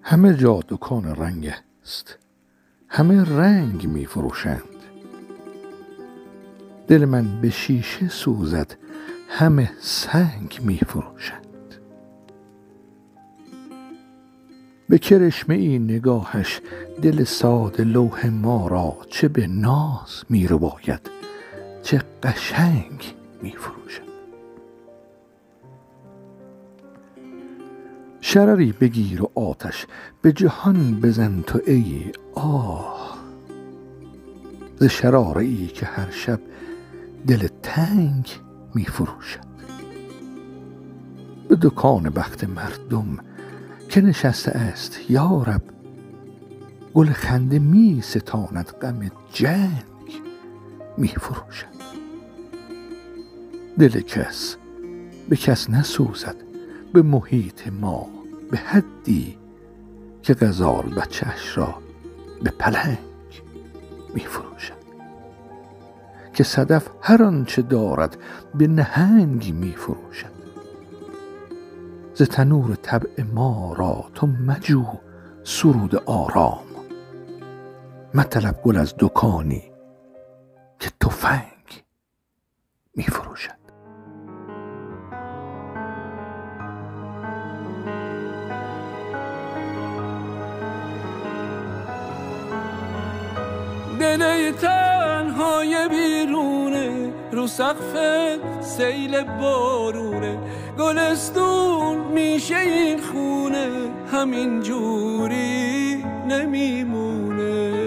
همه جا دکان رنگ است، همه رنگ می فروشند. دل من به شیشه سوزد، همه سنگ می فروشند. به کرشمه ای نگاهش دل ساده لوح ما را چه به ناز می رباید، چه قشنگ می فروشد. شرری بگیر و آتش به جهان بزن تو ای آه، ز شراره ای که هر شب دل تنگ می فروشد. به دکان بخت مردم که نشسته است یارب، گل خنده می ستاند غم جنگ می فروشد. دل کس به کس نسوزد به محیط ما به حدی که غزال بچه‌اش را به پلنگ می فروشد. که صدف هر آنچه دارد به نهنگ می فروشد. ز تنور طبع ما را تو مجو سرود آرام، مطلب گل از دکانی که تفنگ می فروشد. دل تنهای بیرونه، رو سقف سیل بارونه، گلستون میشه این خونه، همین جوری نمیمونه.